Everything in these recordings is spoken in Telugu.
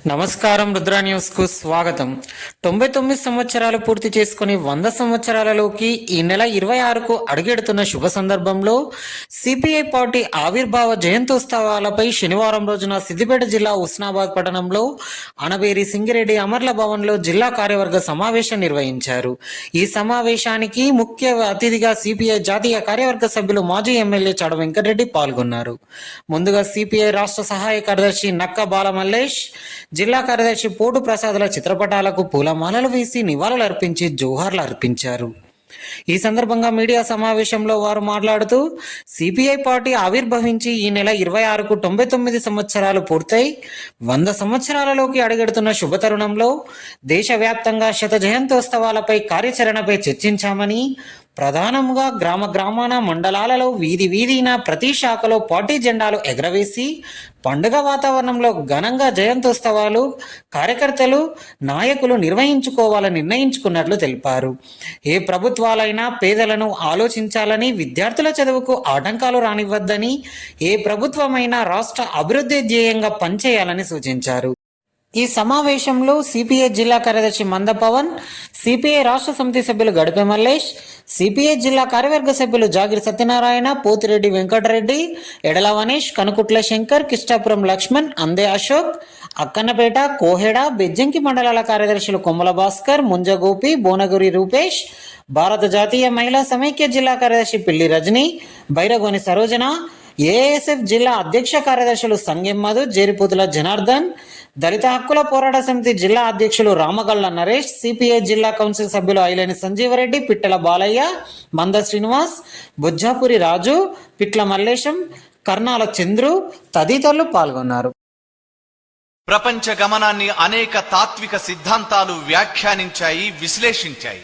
నమస్కారం, రుద్ర న్యూస్ కు స్వాగతం. 99 సంవత్సరాలు పూర్తి చేసుకుని 100 సంవత్సరాలలోకి ఈ నెల 26కు అడుగెడుతున్న శుభ సందర్భంలో సిపిఐ పార్టీ ఆవిర్భావ జయంతోత్సవాలపై శనివారం రోజున సిద్దిపేట జిల్లా హుస్నాబాద్ పట్టణంలో అనబేరి సింగిరెడ్డి అమర్ల భవన్లో జిల్లా కార్యవర్గ సమావేశం నిర్వహించారు. ఈ సమావేశానికి ముఖ్య అతిథిగా సిపిఐ జాతీయ కార్యవర్గ సభ్యులు మాజీ ఎమ్మెల్యే చాడ వెంకటరెడ్డి పాల్గొన్నారు. ముందుగా సిపిఐ రాష్ట్ర సహాయ కార్యదర్శి నక్క బాల మల్లేష్, జిల్లా కార్యదర్శి పోటు ప్రసాదుల చిత్రపటాలకు పూలమాలలు వేసి నివాళులు అర్పించి జోహార్లు అర్పించారు. ఈ సందర్భంగా మీడియా సమావేశంలో వారు మాట్లాడుతూ సిపిఐ పార్టీ ఆవిర్భవించి ఈ నెల 26కు 99 సంవత్సరాలు పూర్తయి 100 సంవత్సరాలలోకి అడుగెడుతున్న శుభతరుణంలో దేశవ్యాప్తంగా శత జయంతోత్సవాలపై కార్యాచరణపై చర్చించామని, ప్రధానంగా గ్రామాన మండలాలలో వీధిన ప్రతి శాఖలో పార్టీ జెండాలు ఎగరవేసి పండుగ వాతావరణంలో ఘనంగా జయంతోత్సవాలు కార్యకర్తలు నాయకులు నిర్వహించుకోవాలని నిర్ణయించుకున్నట్లు తెలిపారు. ఏ ప్రభుత్వాలైనా పేదలను ఆలోచించాలని, విద్యార్థుల చదువుకు ఆటంకాలు రానివ్వద్దని, ఏ ప్రభుత్వమైనా రాష్ట్ర అభివృద్ధి ధ్యేయంగా పనిచేయాలని సూచించారు. ఈ సమావేశంలో సిపిఐ జిల్లా కార్యదర్శి మంద పవన్, సిపిఐ రాష్ట్ర సమితి సభ్యులు గడిపే మల్లేష్, సిపిఐ జిల్లా కార్యవర్గ సభ్యులు జాగిరి సత్యనారాయణ, పోతిరెడ్డి వెంకటరెడ్డి, ఎడల వనేష్, కనుకుట్ల శంకర్, కిష్టాపురం లక్ష్మణ్, అందే అశోక్, అక్కన్నపేట, కోహెడ, బెజ్జంకి మండలాల కార్యదర్శులు కొమ్మల భాస్కర్, ముంజగోపి, బోనగురి రూపేష్, భారత జాతీయ మహిళా సమైక్య జిల్లా కార్యదర్శి పిల్లి రజని, బైరగోని సరోజన, ఏఎస్ఎఫ్ జిల్లా అధ్యక్ష కార్యదర్శులు సంగెం మధు, జేరిపోతుల జనార్దన్, దళిత హక్కుల పోరాట సమితి జిల్లా అధ్యక్షులు రామగళ్ల నరేష్, సిపిఐ జిల్లా కౌన్సిల్ సభ్యులు ఐలేని సంజీవరెడ్డి, పిట్టల బాలయ్య, మంద శ్రీనివాస్, బుజ్జాపురి రాజు, పిట్ల మల్లేశం, కర్నాల చంద్రు తదితరులు పాల్గొన్నారు. ప్రపంచ గమనాన్ని అనేక తాత్విక సిద్ధాంతాలు వ్యాఖ్యానించాయి, విశ్లేషించాయి.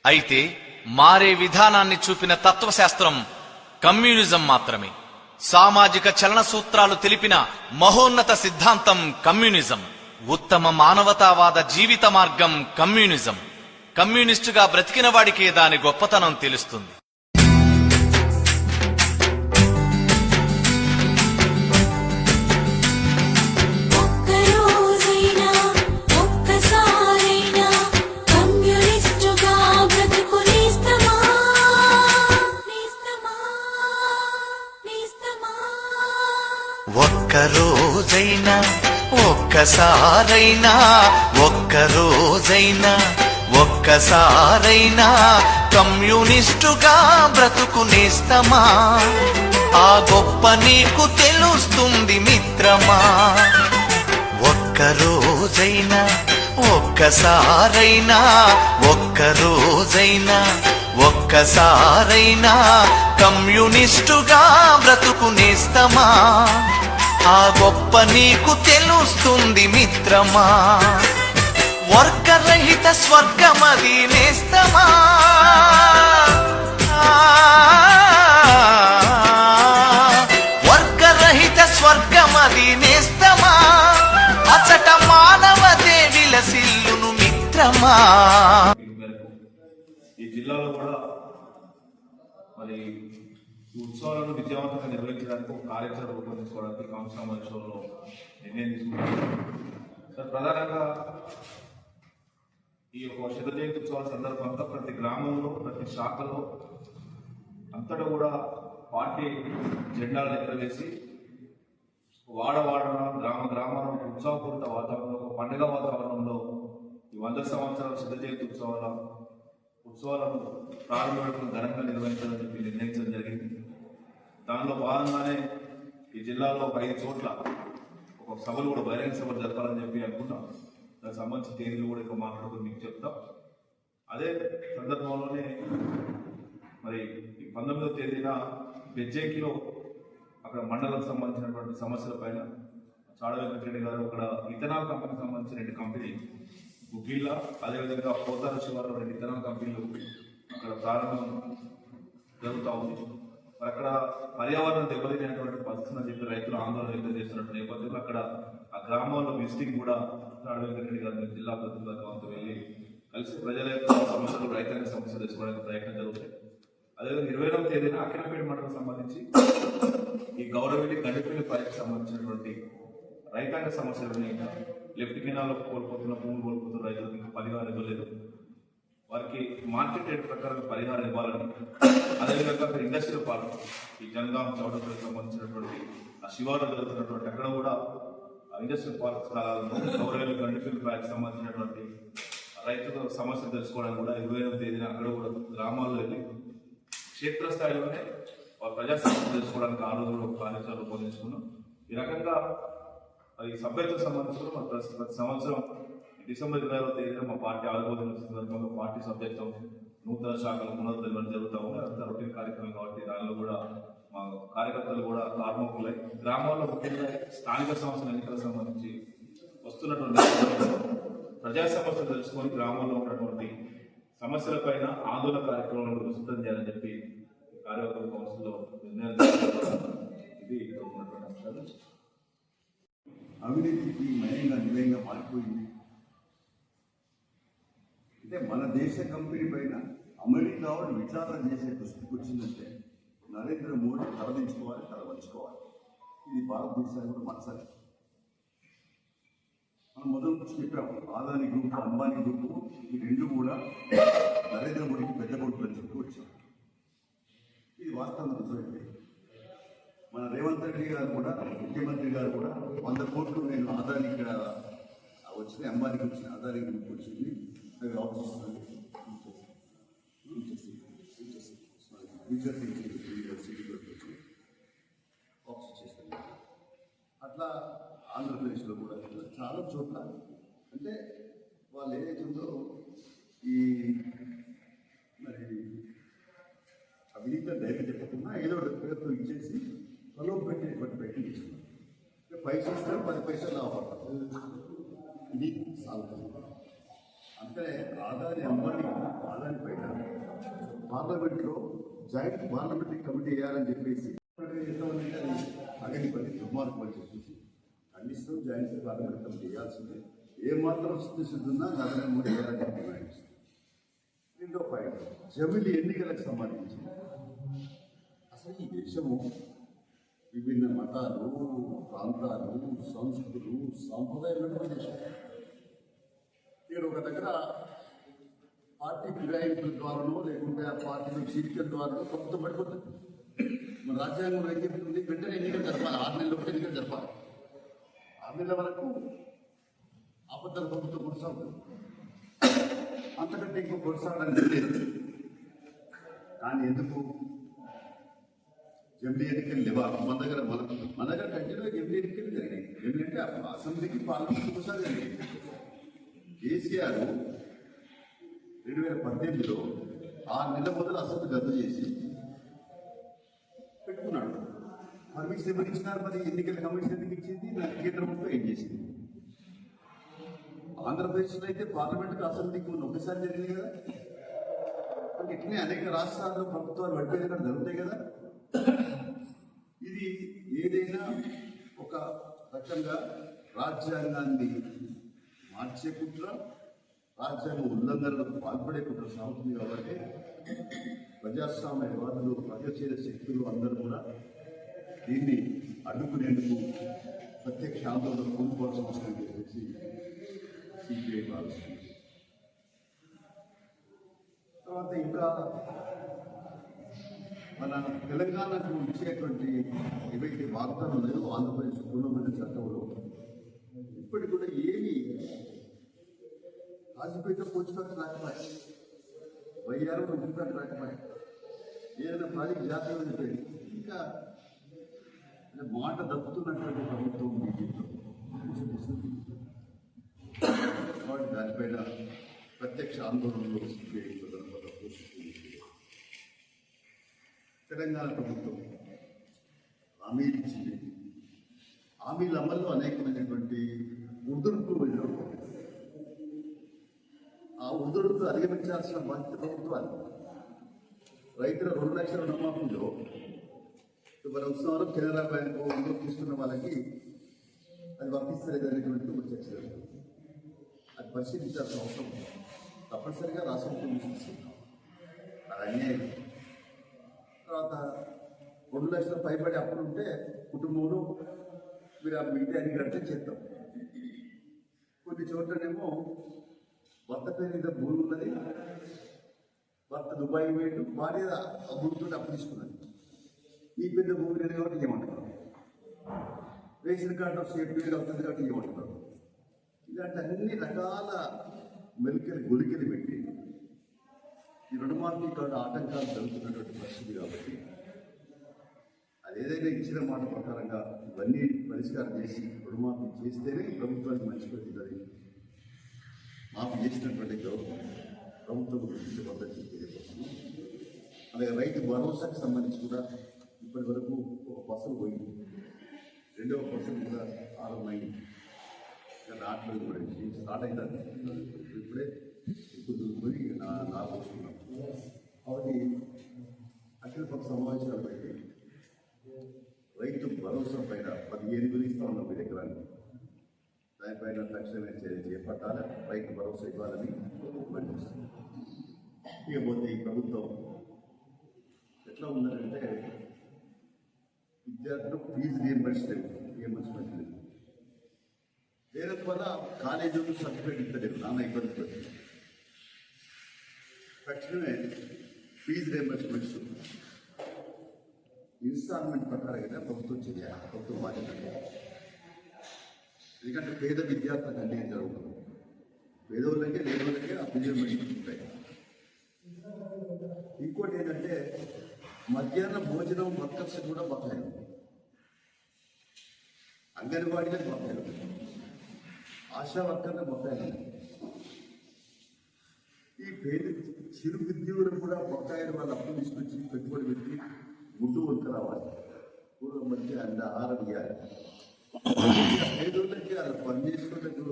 అయితే మారే విధానాన్ని చూపిన తత్వశాస్త్రం కమ్యూనిజం మాత్రమే. సామాజిక చలన సూత్రాలు తెలిపిన మహోన్నత సిద్ధాంతం కమ్యూనిజం. ఉత్తమ మానవతావాద జీవిత మార్గం కమ్యూనిజం. కమ్యూనిస్టుగా బ్రతికిన వాడికే దాని గొప్పతనం తెలుస్తుంది. ఒక్కరోజైనా ఒక్కసారైనా ఒక్కరోజైనా ఒక్కసారైనా కమ్యూనిస్టుగా బ్రతుకునేస్తమా? ఆ గొప్ప నీకు తెలుస్తుంది మిత్రమా. ఒక్కరోజైనా ఒక్కసారైనా ఒక్కరోజైనా ఒక్కసారైనా కమ్యూనిస్టుగా బ్రతుకునేస్తమా? ఆ గొప్ప నీకు తెలుస్తుంది మిత్రమా. వర్గరహిత స్వర్గమది నేస్తమా. వర్గరహిత స్వర్గమది నేస్తమా. అచట మానవ దేవిల సిల్లును మిత్రమా. ఈ జిల్లాలో కూడా మరి ఉత్సవాలను విజయవంతంగా నిర్వహించడానికి ఒక కార్యాచరణ రూపొందించుకోవడానికి కౌన్సిల్ సమావేశంలో నిర్ణయం తీసుకున్నారు. సార్, ప్రధానంగా ఈ యొక్క శత జయంతి ఉత్సవాల సందర్భంగా ప్రతి గ్రామంలో ప్రతి శాఖలో అంతటా కూడా పార్టీ జెండాలు ఎగరవేసి వాడవాడన గ్రామాన ఉత్సవపూరిత వాతావరణంలో, ఒక పండుగ వాతావరణంలో ఈ 100 సంవత్సరాల శత జయంతి ఉత్సవాలను ప్రారంభం ఘనంగా నిర్వహించాలని చెప్పి నిర్ణయించడం జరిగింది. దానిలో భాగంగానే ఈ జిల్లాలో ఒక 5 చోట్ల ఒక సభలు కూడా బహిరంగ సభలు జరపాలని చెప్పి అనుకున్నాం. దానికి సంబంధించిన తేదీలు కూడా ఇక్కడ మాట్లాడుకుని మీకు చెప్తాం. అదే సందర్భంలోనే మరి ఈ 19వ తేదీన బెజ్జేకిలో అక్కడ మండలకు సంబంధించినటువంటి సమస్యల పైన చాడ వెంకటరెడ్డి గారు అక్కడ ఇథనాల్ కంపెనీకి సంబంధించిన 2 కంపెనీలు గుగ్గిళ్ళ, అదేవిధంగా పోతార శివారు 2 ఇథనాల్ కంపెనీలు అక్కడ ప్రారంభం జరుగుతూ ఉంది. అక్కడ పర్యావరణం దెబ్బతినేటువంటి పరిస్థితులు అని చెప్పి రైతులు ఆందోళన వ్యక్తం చేస్తున్న నేపథ్యంలో అక్కడ ఆ గ్రామాల్లో విజిటింగ్ కూడా చాడ వెంకటరెడ్డి గారి జిల్లా ప్రతినిధులతో వెళ్ళి కలిసి ప్రజల యొక్క సమస్యలు, రైతాంగ సమస్యలు తెచ్చుకోవడానికి ప్రయత్నం జరుగుతాయి. అదేవిధంగా 20వ తేదీన అఖిలపేట మండలం సంబంధించి ఈ గౌరవల్లి గండిపల్లి ప్రాజెక్టు సంబంధించినటువంటి రైతాంగ సమస్యలని లెఫ్ట్ కెనాల్లో కోల్పోతున్న భూములు కోల్పోతున్న రైతులకు ఇంకా పరిహారం ఇవ్వలేదు. వారికి మార్కెట్ రేట్ ప్రకారం పరిహారం ఇవ్వాలని, అదేవిధంగా అక్కడ ఇండస్ట్రియల్ పార్క్ ఈ జనగాం చౌడపల్లికి సంబంధించినటువంటి ఆ శివారు జరుగుతున్నటువంటి అక్కడ కూడా ఇండస్ట్రియల్ పార్క్ స్థలాలను గౌరవ గండిపల్లి ప్యాక్కి సంబంధించినటువంటి రైతుల సమస్యలు తెలుసుకోవడానికి కూడా 28వ తేదీన అక్కడ కూడా గ్రామాల్లో వెళ్ళి క్షేత్రస్థాయిలోనే ప్రజా సమస్యలు తెలుసుకోవడానికి ఆ రోజు కూడా ఒక కార్యక్రమం రూపొందించుకున్నాం. ఈ రకంగా ఈ సభ్యత్వం సంబంధించిన ప్రతి సంవత్సరం డిసెంబర్ 20వ తేదీన మా పార్టీ ఆవిర్భావం సందర్భంగా పార్టీ సభ్యత్వం నూతన శాఖలు పునరుద్ధరణ జరుగుతూ ఉంది. అంతా రొటీన్ కార్యక్రమం కాబట్టి దానిలో కూడా మా కార్యకర్తలు కూడా కార్మికులై గ్రామాల్లో ముఖ్యంగా స్థానిక సంస్థల ఎన్నికలకు సంబంధించి వస్తున్నటువంటి ప్రజా సమస్యలు తెలుసుకొని గ్రామాల్లో ఉన్నటువంటి సమస్యలపైన ఆందోళన కార్యక్రమాలను విస్తృతం చేయాలని చెప్పి కార్యవర్గ కౌన్సిల్లో నిర్ణయం ఇది ఉన్నటువంటి అంశాలు. అవినీతికి నిలయంగా మారిపోయింది. అంటే మన దేశ కంపెనీ పైన అమెరికా వాళ్ళు విచారణ చేసే దృష్టికి వచ్చిందంటే నరేంద్ర మోడీ తరదించుకోవాలి, తరవంచుకోవాలి. ఇది భారతదేశానికి కూడా మనసారి. మనం మొదటి నుంచి చెప్పాము, ఆదాని గ్రూప్, అంబానీ గ్రూప్ ఈ రెండు కూడా నరేంద్ర మోడీకి పెద్ద కొడుకు అని చెప్పి వచ్చాం. ఇది వాస్తవం రుజువైంది. మన రేవంత్ రెడ్డి గారు కూడా, ముఖ్యమంత్రి గారు కూడా 100 కోట్లు నేను ఆదానికి వచ్చింది, అంబానీకి వచ్చింది, ఆదాని గ్రూప్ వచ్చింది, అవి ఆఫీస్ అట్లా ఆంధ్రప్రదేశ్లో కూడా చాలా చోట్ల అంటే వాళ్ళు ఏదైతే ఉందో ఈ మరి అవినీతి డైరీ చెప్పకుండా ఏదో ఒకటి పేరుతో ఇచ్చేసి పొలం పెట్టేటువంటి పెట్టి ఇస్తున్నారు. పైసలు ఇస్తారు, 10 పైసలు లాభపడతారు. ఇది సాగుతుంది. అంటే ఆదాని అంబానీ ఆదాని పైన పార్లమెంట్లో జాయింట్ పార్లమెంటరీ కమిటీ వేయాలని చెప్పేసి అగని పని దుర్మార్గం అని చెప్పేసి ఖండిస్తూ జాయింట్ పార్లమెంటరీ కమిటీ వేయాల్సిందే. ఏమాత్రం స్థితిశుద్ధి ఉన్నా నరేంద్ర మోడీ వేయాలని చెప్పి డిమాండ్. రెండో పాయింట్, జమిలి ఎన్నికలకు సంబంధించి అసలు ఈ దేశము విభిన్న మతాలు, ప్రాంతాలు, సంస్కృతులు, సాంప్రదాయాలు దేశం. నేను ఒక దగ్గర పార్టీ ఫిరాయింపుల ద్వారానో లేకుంటే ఆ పార్టీలో చీలికల ద్వారానో ప్రభుత్వం పడిపోతుంది. మన రాజ్యాంగంలో ఏం చెప్తుంది? వెంటనే ఎన్నికలు జరపాలి, 6 నెలల లోపు ఎన్నికలు జరపాలి. 6 నెలల వరకు అబద్ధాల ప్రభుత్వం కొనసాగుతుంది. అంతకంటే ఇంకో కొనసాగడానికి లేదు. కానీ ఎందుకు జమిలీ ఎన్నికలు లేవా? మన దగ్గర కంటిన్యూగా జమిలీ ఎన్నికలు జరిగాయి. ఎందుకంటే అసెంబ్లీకి పార్లమెంట్ ఒకసారి జరిగింది. కేసీఆర్ 2018లో 6 నెలల మొదలు అసెంబ్లీ రద్దు చేసి పెట్టుకున్నాడు. పర్మిషన్ ఎవరికి ఇచ్చినారు? మరి ఎన్నికల కమిషన్ ఎందుకు ఇచ్చింది? కేంద్ర ప్రభుత్వం ఏం చేసింది? ఆంధ్రప్రదేశ్లో అయితే పార్లమెంట్కి అసెంబ్లీకి ఉన్న ఒకసారి జరిగింది కదా. అంటే ఇట్లనే అనేక రాష్ట్రాల్లో ప్రభుత్వాలు పడిపోయిన కూడా జరుగుతాయి కదా. ఇది ఏదైనా ఒక రకంగా రాజ్యాంగాన్ని మార్చే కుట్ర, రాజ్యాంగ ఉల్లంఘనలకు పాల్పడే కుట్ర సాగుతుంది. కాబట్టి ప్రజాస్వామ్యవాదులు, ప్రగతిశీల శక్తులు అందరూ కూడా దీన్ని అడ్డుకునేందుకు ప్రత్యక్ష ఆందోళన కోల్పోవాల్సిన అవసరం చెప్పేసి సిపిఐ భావిస్తుంది. తర్వాత ఇంకా మన తెలంగాణకు ఇచ్చేటువంటి ఏవైతే వాగ్దానం ఉన్నాయో ఆంధ్రప్రదేశ్ పునర్విభజన చట్టంలో ఇప్పటికి కూడా ఏమి రాజపేట పోర్చుకోవడం రాకపోయి, వయ్యారు ముఖ్యం రాకపోయి, ఏదైనా ప్రాజెక్ట్ జాతీయ చెప్పేది ఇంకా మాట దప్పుతున్నటువంటి ప్రభుత్వం బీజేపీలో. కాబట్టి దానిపైన ప్రత్యక్ష ఆందోళనలో తెలంగాణ ప్రభుత్వం హామీలు ఇచ్చింది. హామీల అమల్లో అనేకమైనటువంటి ఉదుర్పులు ఎదుర్కొంది. ఆ ఉదుర్పులు అధిగమించాల్సిన బాధ్యత ప్రభుత్వాలు. రైతుల 2 లక్షల రుణమాఫీలో మన ఉత్సవాలు కెనరా బ్యాంకు తీసుకున్న వాళ్ళకి అది వర్తిస్తలేదనేటువంటి ఒక చర్చ జరుగుతుంది. అది పరిశీలించాల్సిన అవసరం తప్పనిసరిగా రాష్ట్ర ముఖ్యమంత్రి తీసుకుంటాం. అది అన్యాయం. తర్వాత 2 లక్షల పైబడి అప్పులు ఉంటే కుటుంబంలో మీరు ఆ మిగతా అన్ని కడితే చేద్దాం. చోట్లనేమో భర్త పేరు మీద భూమి ఉన్నది, భర్త దుబాయ్ పోయిండు, భార్య ఆ భూమితో అప్పు తీసుకున్నది. ఈ పెద్ద భూమి లేదు కాబట్టి ఏమంటారు, రేషన్ కార్డు సేఫ్టీ అవుతుంది కాబట్టి ఏమంటారు. ఇలాంటి అన్ని రకాల మెలికలు గొలికలు పెట్టి ఈ రుణమాఫీ కార్డు ఆటంకాలు జరుగుతున్నటువంటి పరిస్థితి కాబట్టి అదేదైనా ఇచ్చిన మాట ప్రకారంగా ఇవన్నీ పరిష్కారం చేసి రుణమాఫీ చేస్తేనే ప్రభుత్వానికి మంచి పెరుగుతుంది. మాఫీ చేసినటువంటి ప్రభుత్వం గుర్తించబద్దని తెలియజేస్తున్నాం. అలాగే రైతు భరోసాకు సంబంధించి కూడా ఇప్పటి వరకు ఒక ఫసలు పోయింది, రెండవ ఫసలు కూడా ఆరంభమైంది, రావట్లేదు కూడా స్టార్ట్ అవుతుంది. ఇప్పుడే ఇప్పుడు పోయి నాలుగొస్తున్నాం. కాబట్టి అఖిలపక్ష సమావేశాలు పెట్టి రైతు భరోసా పైన 15,000 ఇస్తా ఉన్నాం మీ ఎకరానికి. దానిపైన తక్షణమే చర్య చేపట్టాలి, రైతు భరోసా ఇవ్వాలని పనిచేస్తుంది. ఇకపోతే ఈ ప్రభుత్వం ఎట్లా ఉందంటే విద్యార్థులు ఫీజు రియంబర్స్మెంట్ లేదు, లేకపోతే కాలేజీలు సర్టిఫికేట్ ఇస్తలేదు, నాన్న ఇబ్బంది పడుతుంది. తక్షణమే ఫీజు రియంబర్స్మెంట్స్ ఇన్స్టాల్మెంట్ ప్రకారంగా ప్రభుత్వం చేయాలి, ప్రభుత్వం బాధ్యత. ఎందుకంటే పేద విద్యార్థులకు అన్యాయం జరుగుతుంది, పేదోళ్ళకే లేదోళ్ళకే ఆ ఫీజు రియంబర్స్మెంట్స్ ఉంటాయి. ఇంకోటి ఏంటంటే మధ్యాహ్న భోజనం వర్కర్స్ కూడా బకాయిలు, అంగన్వాడీలకు బకాయిలు, ఆశా వర్కర్ల బకాయిలు, ఈ పేద చిరు ఉద్యోగులకు కూడా బకాయిలు వాళ్ళు అప్పులు తీసుకొచ్చి పెట్టుబడి పెట్టి గుడ్డు వంక రావాలి, పూర్వం మధ్య అంత ఆహారం ఇవ్వాలి. పేదోళ్ళకి అది పని చేసుకున్నట్టు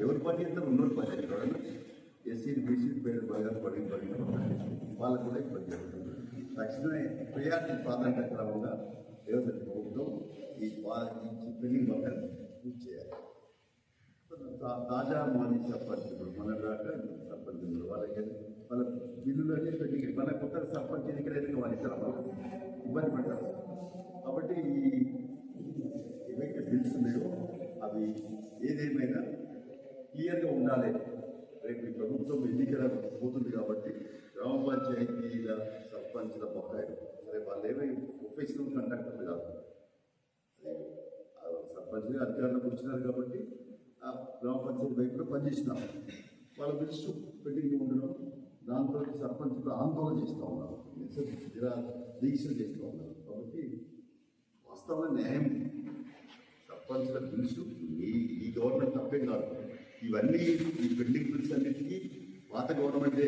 ఎవరు పని చేస్తారు, ఉన్నోళ్ళు పని చేస్తారు. ఎస్సీలు బీసీలు పేద బాగా పడి వాళ్ళకు కూడా ఇబ్బంది జరుగుతుంది. తక్షణమే ప్రయారిటీ ప్రాధాన్యత క్రమంగా వ్యవసాయ ప్రభుత్వం ఈ పెళ్లి బకాయిలు పూర్తి చేయాలి. తాజా మాజీ సర్పంచ్ ఇప్పుడు మన దాకా సర్పంచ్ వాళ్ళకి వాళ్ళ బిల్లులు అన్నీ పెట్టి మన కొత్త సర్పంచ్ ఎన్నికలైతే వాళ్ళు ఇస్తారు, ఇబ్బంది పడతారు. కాబట్టి ఏవైతే బిల్స్ ఉన్నాయో అవి ఏదేమైనా క్లియర్గా ఉండాలి. రేపు ఈ ప్రభుత్వం ఎన్నికల పోతుంది కాబట్టి గ్రామ పంచాయతీల సర్పంచ్ల బకాయిలు సరే వాళ్ళు ఏమైనా ప్రొఫెషనల్ కండక్టర్లు కాదు, సర్పంచ్గా అధికారులకు వచ్చినారు కాబట్టి ఆ గ్రామ పంచాయతీ వైపులో పనిచేసినారు. వాళ్ళ బిల్స్ పెండింగ్ ఉండడం, దాంతో సర్పంచ్లు ఆందోళన చేస్తూ ఉన్నారు, దీక్షలు చేస్తూ ఉన్నారు. కాబట్టి వాస్తవంగా న్యాయం సర్పంచ్ల బిల్స్ ఈ గవర్నమెంట్ తప్పేం కాదు. ఇవన్నీ ఈ పెండింగ్ బిల్స్ అన్నింటికీ పాత గవర్నమెంటే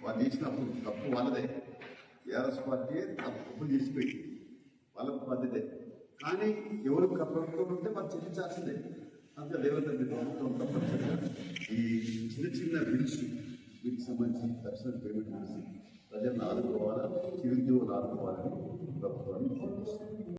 వాళ్ళు చేసినప్పుడు తప్పు వాళ్ళదే. టీఆర్ఎస్ పార్టీ తప్పులు చేసిపోయి వాళ్ళకు బాధ్యతే. కానీ ఎవరు ప్రభుత్వం ఉంటే వాళ్ళు చెల్లించాల్సిందే. అంతే రేవంత్ రెడ్డి ప్రభుత్వం తప్పనిసరిగా ఈ చిన్న చిన్న బిల్స్ వీటికి సంబంధించి తక్షణ పేమెంట్ చేసి ప్రజలను ఆదుకోవాలా, చిరుద్యోగులు ఆదుకోవాలని ప్రభుత్వాన్ని